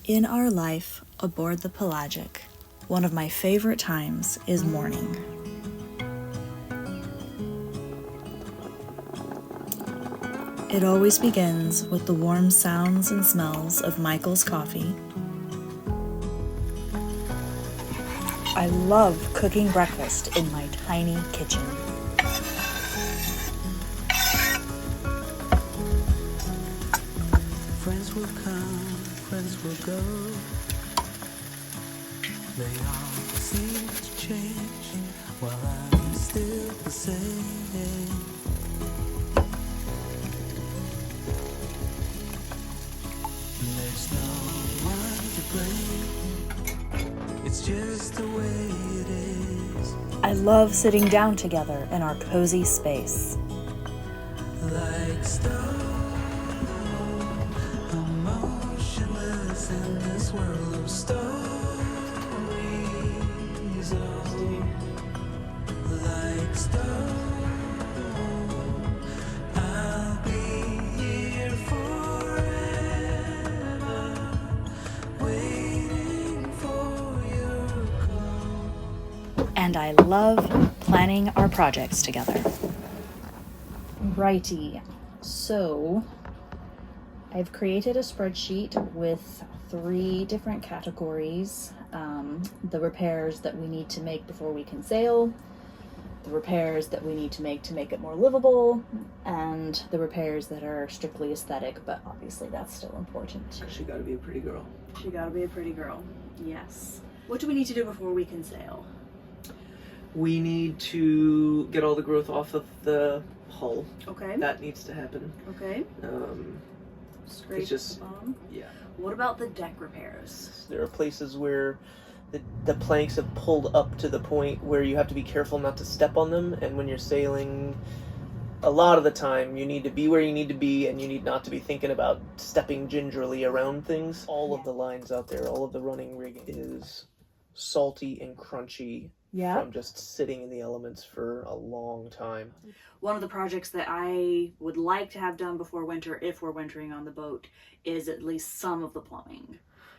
In our life aboard the Pelagic, one of my favorite times is morning. It always begins with the warm sounds and smells of Michael's coffee. I love cooking breakfast in my tiny kitchen. Friends will come, friends will go. They all seem to change while I'm still the same. There's no one to blame. It's just the way it is. I love sitting down together in our cozy space. Like stone, emotionless in this world of stories. Oh, like stone, I'll be here forever, waiting for your call. And I love planning our projects together. Righty, so I've created a spreadsheet with 3 different categories. The repairs that we need to make before we can sail, the repairs that we need to make it more livable, and the repairs that are strictly aesthetic, but obviously that's still important. She gotta be a pretty girl. She gotta be a pretty girl, yes. What do we need to do before we can sail? We need to get all the growth off of the hull. Okay. That needs to happen. Okay. Scrape It's just, the bottom. yeah. What about the deck repairs? There are places where the planks have pulled up to the point where you have to be careful not to step on them, and when you're sailing, a lot of the time you need to be where you need to be, and you need not to be thinking about stepping gingerly around things. All of the lines out there, all of the running rigging is salty and crunchy from just sitting in the elements for a long time. One of the projects that I would like to have done before winter, if we're wintering on the boat, is at least some of the plumbing.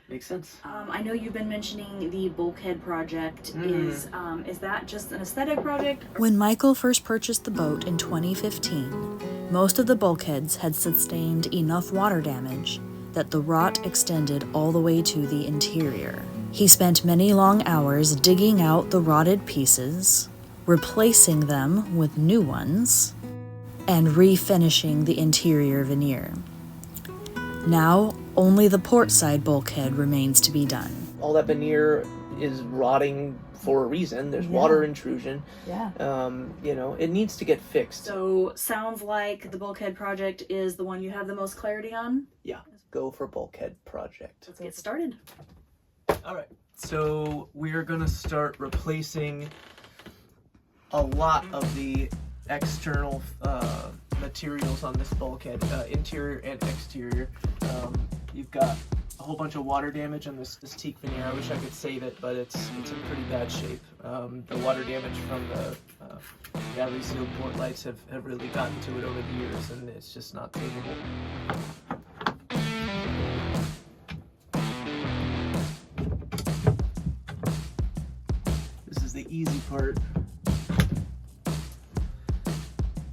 Makes sense. I know you've been mentioning the bulkhead project. Is that just an aesthetic project? When Michael first purchased the boat in 2015, most of the bulkheads had sustained enough water damage that the rot extended all the way to the interior. He spent many long hours digging out the rotted pieces, replacing them with new ones, and refinishing the interior veneer. Now, only the port side bulkhead remains to be done. All that veneer is rotting for a reason. There's water intrusion. Yeah. You know, it needs to get fixed. So, sounds like the bulkhead project is the one you have the most clarity on? Yeah, go for bulkhead project. Let's get started. All right, so we're gonna start replacing a lot of the external materials on this bulkhead, interior and exterior. You've got a whole bunch of water damage on this teak veneer. I wish I could save it, but it's in pretty bad shape. The water damage from the gravity sealed port lights have really gotten to it over the years, and it's just not savable. This is the easy part.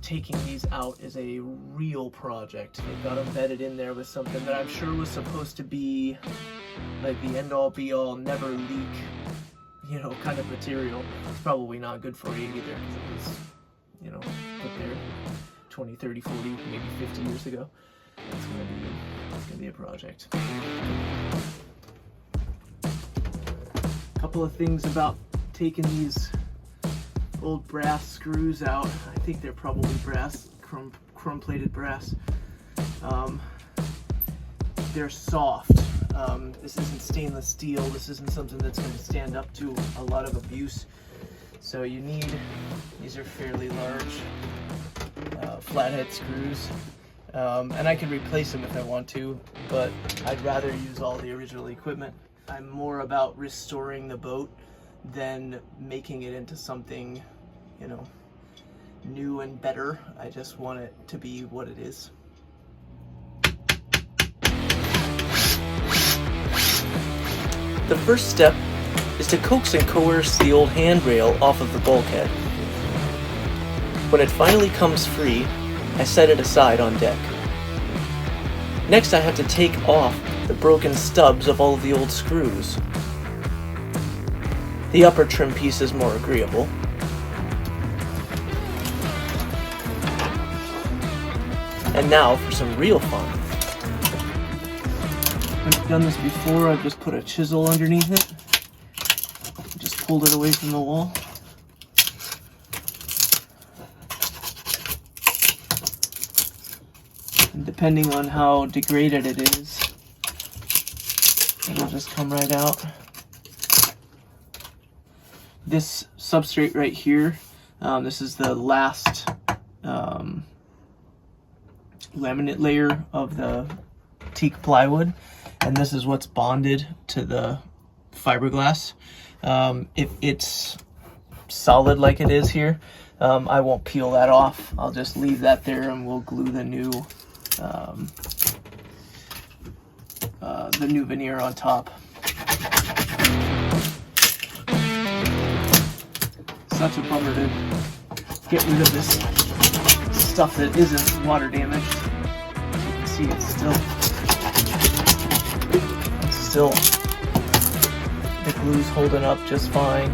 Taking these out is a real project. They've got them bedded in there with something that I'm sure was supposed to be like the end-all be-all, never leak, you know, kind of material. It's probably not good for you either, because it was, you know, put there 20, 30, 40, maybe 50 years ago. It's gonna be a project. A couple of things about taking these old brass screws out. I think they're probably brass, chrome-plated brass. They're soft. This isn't stainless steel. This isn't something that's going to stand up to a lot of abuse. So you need, these are fairly large flathead screws. And I can replace them if I want to, but I'd rather use all the original equipment. I'm more about restoring the boat than making it into something, you know, new and better. I just want it to be what it is. The first step is to coax and coerce the old handrail off of the bulkhead. When it finally comes free, I set it aside on deck. Next, I have to take off the broken stubs of all of the old screws. The upper trim piece is more agreeable. And now for some real fun. I've done this before. I've just put a chisel underneath it. Just pulled it away from the wall. And depending on how degraded it is, it'll just come right out. This substrate right here, this is the last laminate layer of the teak plywood, and this is what's bonded to the fiberglass. If it's solid like it is here, I won't peel that off. I'll just leave that there and we'll glue the new veneer on top. Such a bummer to get rid of this stuff that isn't water damaged. As you can see, it's still the glue's holding up just fine.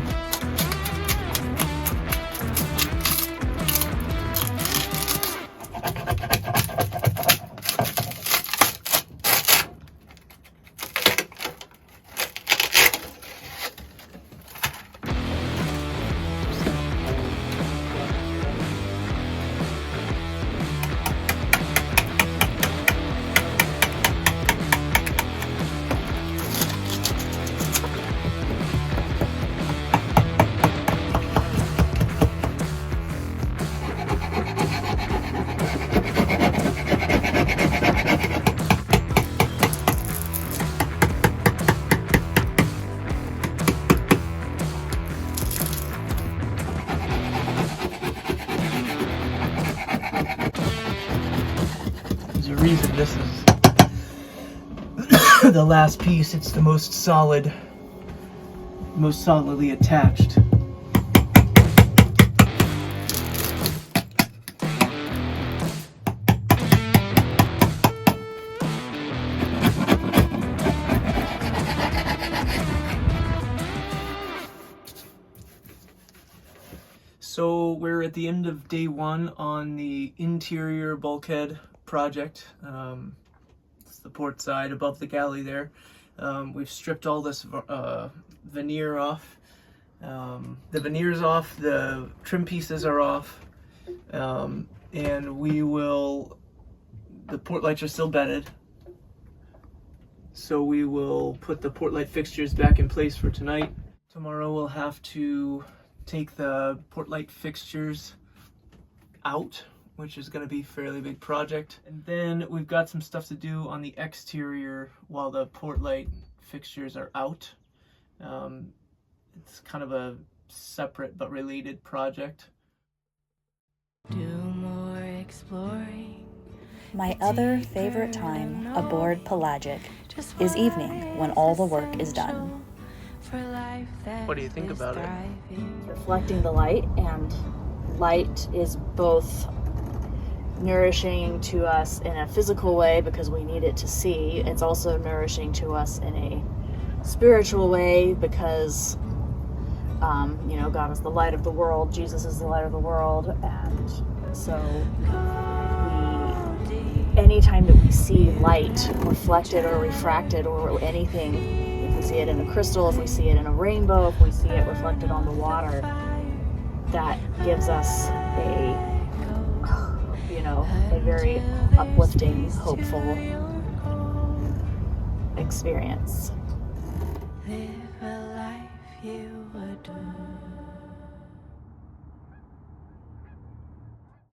Reason this is the last piece. It's the most solidly attached. So we're at the end of day one on the interior bulkhead project. It's the port side above the galley there. We've stripped all this veneer off. The veneer's off, the trim pieces are off, and the port lights are still bedded. So we will put the port light fixtures back in place for tonight. Tomorrow we'll have to take the port light fixtures out, which is going to be a fairly big project. And then we've got some stuff to do on the exterior while the port light fixtures are out. It's kind of a separate but related project. Do more exploring. My other favorite time aboard Pelagic is evening when all the work is done. What do you think about it? Reflecting the light, and light is both nourishing to us in a physical way because we need it to see. It's also nourishing to us in a spiritual way because God is the light of the world, Jesus is the light of the world, and so anytime that we see light reflected or refracted or anything, if we see it in a crystal, if we see it in a rainbow, if we see it reflected on the water, that gives us a very uplifting, hopeful experience. Live a life you adore.